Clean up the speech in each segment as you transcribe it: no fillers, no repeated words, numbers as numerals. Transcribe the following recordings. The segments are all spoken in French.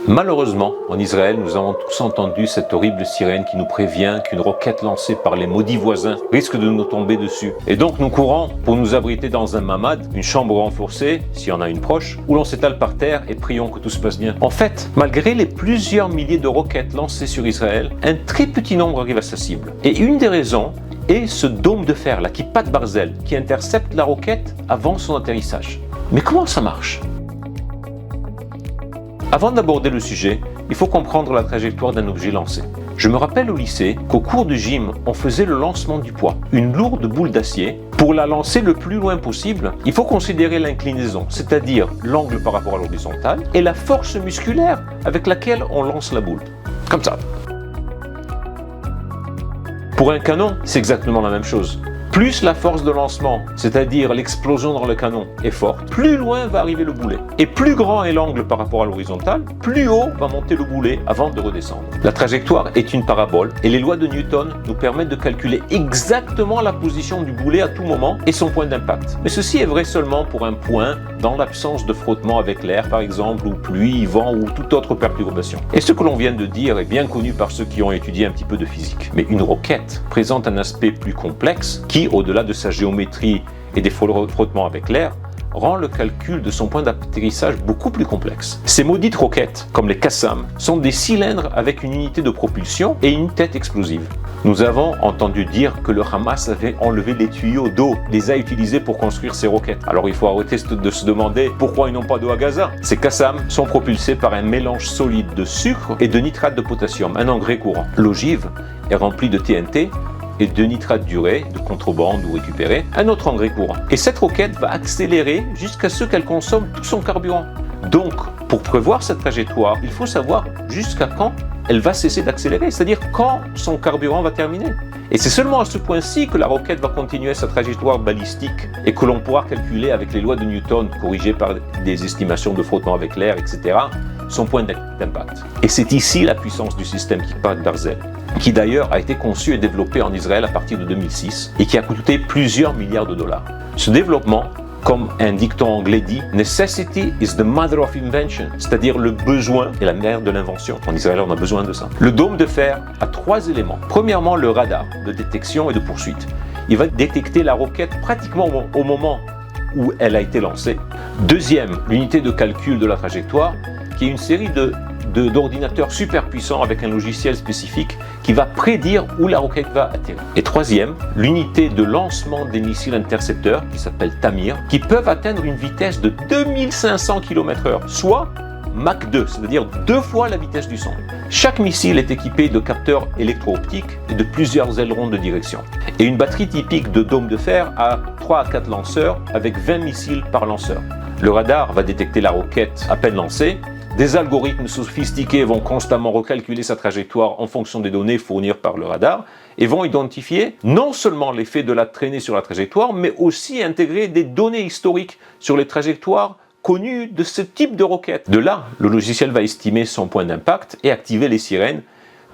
Malheureusement, en Israël, nous avons tous entendu cette horrible sirène qui nous prévient qu'une roquette lancée par les maudits voisins risque de nous tomber dessus. Et donc nous courons pour nous abriter dans un mamad, une chambre renforcée, s'il y en a une proche, où l'on s'étale par terre et prions que tout se passe bien. En fait, malgré les plusieurs milliers de roquettes lancées sur Israël, un très petit nombre arrive à sa cible. Et une des raisons est ce dôme de fer, la Kippat Barzel, qui intercepte la roquette avant son atterrissage. Mais comment ça marche ? Avant d'aborder le sujet, il faut comprendre la trajectoire d'un objet lancé. Je me rappelle au lycée qu'au cours du gym, on faisait le lancement du poids, une lourde boule d'acier. Pour la lancer le plus loin possible, il faut considérer l'inclinaison, c'est-à-dire l'angle par rapport à l'horizontale, et la force musculaire avec laquelle on lance la boule. Comme ça. Pour un canon, c'est exactement la même chose. Plus la force de lancement, c'est-à-dire l'explosion dans le canon, est forte, plus loin va arriver le boulet. Et plus grand est l'angle par rapport à l'horizontale, plus haut va monter le boulet avant de redescendre. La trajectoire est une parabole et les lois de Newton nous permettent de calculer exactement la position du boulet à tout moment et son point d'impact. Mais ceci est vrai seulement pour un point dans l'absence de frottement avec l'air par exemple, ou pluie, vent ou toute autre perturbation. Et ce que l'on vient de dire est bien connu par ceux qui ont étudié un petit peu de physique. Mais une roquette présente un aspect plus complexe qui, au-delà de sa géométrie et des frottements avec l'air, rend le calcul de son point d'atterrissage beaucoup plus complexe. Ces maudites roquettes, comme les Qassam, sont des cylindres avec une unité de propulsion et une tête explosive. Nous avons entendu dire que le Hamas avait enlevé les tuyaux d'eau, les a utilisés pour construire ces roquettes. Alors il faut arrêter de se demander pourquoi ils n'ont pas d'eau à Gaza. Ces Qassam sont propulsés par un mélange solide de sucre et de nitrate de potassium, un engrais courant. L'ogive est remplie de TNT et de nitrate d'urée, de contrebande ou récupéré, un autre engrais courant. Et cette roquette va accélérer jusqu'à ce qu'elle consomme tout son carburant. Donc, pour prévoir cette trajectoire, il faut savoir jusqu'à quand elle va cesser d'accélérer, c'est-à-dire quand son carburant va terminer. Et c'est seulement à ce point-ci que la roquette va continuer sa trajectoire balistique et que l'on pourra calculer avec les lois de Newton, corrigées par des estimations de frottement avec l'air, etc., son point d'impact. Et c'est ici la puissance du système Kippat Barzel, qui d'ailleurs a été conçu et développé en Israël à partir de 2006 et qui a coûté plusieurs milliards de dollars. Ce développement, comme un dicton anglais dit, « Necessity is the mother of invention », c'est-à-dire le besoin est la mère de l'invention. En Israël, on a besoin de ça. Le dôme de fer a 3 éléments. Premièrement, le radar de détection et de poursuite. Il va détecter la roquette pratiquement au moment où elle a été lancée. Deuxième, l'unité de calcul de la trajectoire, qui est une série d'ordinateurs super puissants avec un logiciel spécifique qui va prédire où la roquette va atterrir. Et troisième, l'unité de lancement des missiles intercepteurs qui s'appelle Tamir, qui peuvent atteindre une vitesse de 2500 km/h, soit Mach 2, c'est-à-dire 2 fois la vitesse du son. Chaque missile est équipé de capteurs électro-optiques et de plusieurs ailerons de direction. Et une batterie typique de dôme de fer a 3 à 4 lanceurs avec 20 missiles par lanceur. Le radar va détecter la roquette à peine lancée. Des algorithmes sophistiqués vont constamment recalculer sa trajectoire en fonction des données fournies par le radar et vont identifier non seulement l'effet de la traînée sur la trajectoire, mais aussi intégrer des données historiques sur les trajectoires connues de ce type de roquette. De là, le logiciel va estimer son point d'impact et activer les sirènes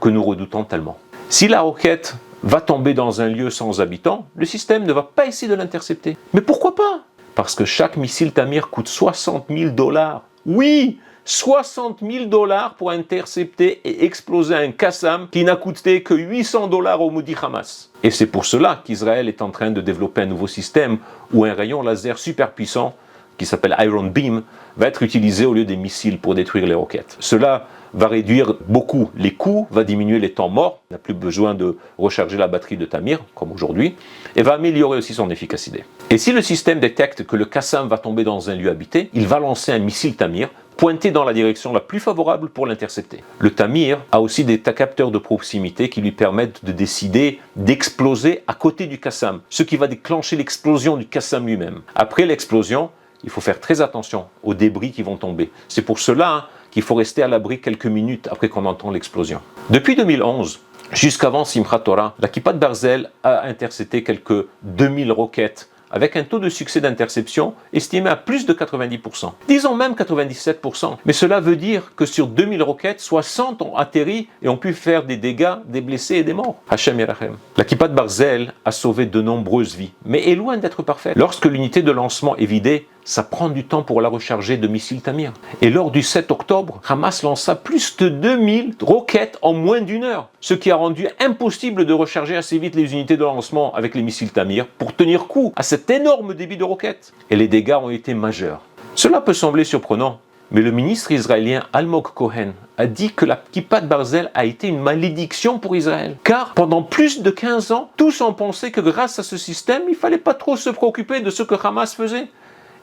que nous redoutons tellement. Si la roquette va tomber dans un lieu sans habitants, le système ne va pas essayer de l'intercepter. Mais pourquoi pas ? Parce que chaque missile Tamir coûte 60 000 $. Oui, 60 000 $ pour intercepter et exploser un Qassam qui n'a coûté que 800 $ au maudit Hamas. Et c'est pour cela qu'Israël est en train de développer un nouveau système où un rayon laser super puissant, qui s'appelle Iron Beam, va être utilisé au lieu des missiles pour détruire les roquettes. Cela va réduire beaucoup les coûts, va diminuer les temps morts, on n'a plus besoin de recharger la batterie de Tamir, comme aujourd'hui, et va améliorer aussi son efficacité. Et si le système détecte que le Qassam va tomber dans un lieu habité, il va lancer un missile Tamir pointé dans la direction la plus favorable pour l'intercepter. Le Tamir a aussi des capteurs de proximité qui lui permettent de décider d'exploser à côté du Qassam, ce qui va déclencher l'explosion du Qassam lui-même. Après l'explosion, il faut faire très attention aux débris qui vont tomber. C'est pour cela qu'il faut rester à l'abri quelques minutes après qu'on entend l'explosion. Depuis 2011, jusqu'avant Simchat Torah, la Kippat Barzel a intercepté quelques 2000 roquettes avec un taux de succès d'interception estimé à plus de 90%. Disons même 97%. Mais cela veut dire que sur 2000 roquettes, 60 ont atterri et ont pu faire des dégâts, des blessés et des morts. Hashem Yerachem. La Kippat Barzel a sauvé de nombreuses vies, mais est loin d'être parfaite. Lorsque l'unité de lancement est vidée, ça prend du temps pour la recharger de missiles Tamir. Et lors du 7 octobre, Hamas lança plus de 2000 roquettes en moins d'une heure, ce qui a rendu impossible de recharger assez vite les unités de lancement avec les missiles Tamir pour tenir coup à cet énorme débit de roquettes. Et les dégâts ont été majeurs. Cela peut sembler surprenant, mais le ministre israélien Almog Cohen a dit que la Kippat Barzel a été une malédiction pour Israël. Car pendant plus de 15 ans, tous ont pensé que grâce à ce système, il ne fallait pas trop se préoccuper de ce que Hamas faisait.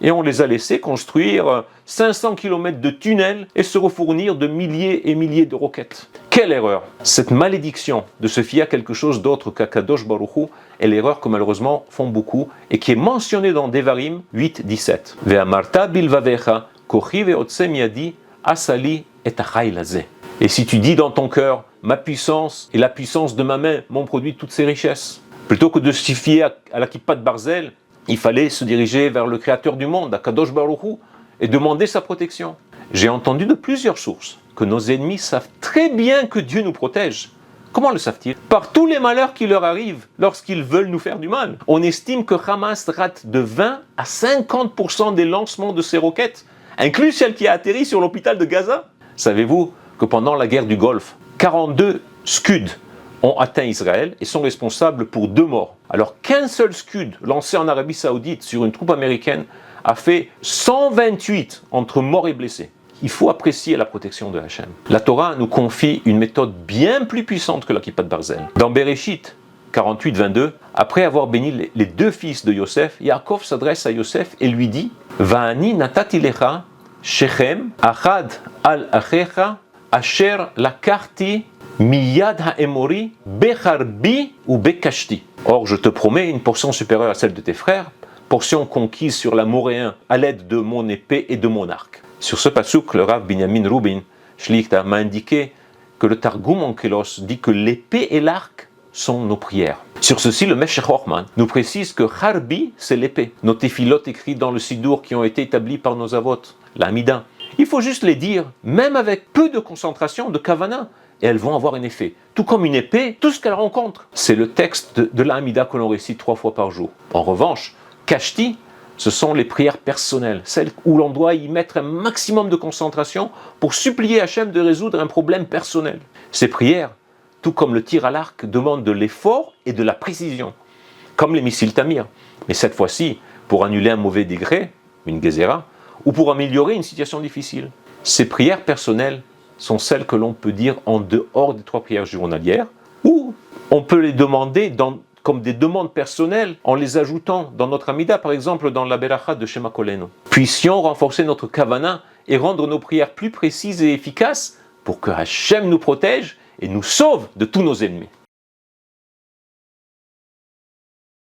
Et on les a laissés construire 500 km de tunnels et se refournir de milliers et milliers de roquettes. Quelle erreur! Cette malédiction de se fier à quelque chose d'autre qu'Akadosh Baruch Hu est l'erreur que malheureusement font beaucoup et qui est mentionnée dans Devarim 8-17. Ve'amarta bilvavecha kochi ve'otse miadi asali et achai lazeh. Et si tu dis dans ton cœur, ma puissance et la puissance de ma main m'ont produit toutes ces richesses, plutôt que de se fier à la Kippat Barzel, il fallait se diriger vers le Créateur du monde, Akadosh Baruch Hu, et demander sa protection. J'ai entendu de plusieurs sources que nos ennemis savent très bien que Dieu nous protège. Comment le savent-ils? Par tous les malheurs qui leur arrivent lorsqu'ils veulent nous faire du mal. On estime que Hamas rate de 20 à 50% des lancements de ses roquettes, inclus celle qui a atterri sur l'hôpital de Gaza. Savez-vous que pendant la guerre du Golfe, 42 Scuds ont atteint Israël et sont responsables pour 2 morts. Alors qu'un seul Scud lancé en Arabie Saoudite sur une troupe américaine a fait 128 entre morts et blessés. Il faut apprécier la protection de Hachem. La Torah nous confie une méthode bien plus puissante que la Kippat Barzel. Dans Bereshit 48-22, après avoir béni les 2 fils de Yosef, Yaakov s'adresse à Yosef et lui dit « Va'ani natati lecha shechem achad al achecha asher lakarti miyad ha'emori becharbi ou bekashti » Or, je te promets une portion supérieure à celle de tes frères, portion conquise sur l'Amoréen à l'aide de mon épée et de mon arc. Sur ce passouk, le Rav Binyamin Rubin, Shlichta, m'a indiqué que le Targum Onkelos dit que l'épée et l'arc sont nos prières. Sur ceci, le Meshech Ochman nous précise que Harbi, c'est l'épée. Nos téphilotes écrits dans le Sidour qui ont été établis par nos avots, la Hamida. Il faut juste les dire, même avec peu de concentration, de kavana, et elles vont avoir un effet. Tout comme une épée, tout ce qu'elle rencontre. C'est le texte de la Hamida que l'on récite 3 fois par jour. En revanche, Kashti, ce sont les prières personnelles, celles où l'on doit y mettre un maximum de concentration pour supplier Hachem de résoudre un problème personnel. Ces prières, tout comme le tir à l'arc, demandent de l'effort et de la précision, comme les missiles Tamir. Mais cette fois-ci, pour annuler un mauvais degré, une gezerah, ou pour améliorer une situation difficile. Ces prières personnelles sont celles que l'on peut dire en dehors des 3 prières journalières, ou on peut les demander comme des demandes personnelles en les ajoutant dans notre Amida, par exemple dans la Beracha de Shema Kolenu. Puissions renforcer notre Kavana et rendre nos prières plus précises et efficaces pour que Hachem nous protège et nous sauve de tous nos ennemis.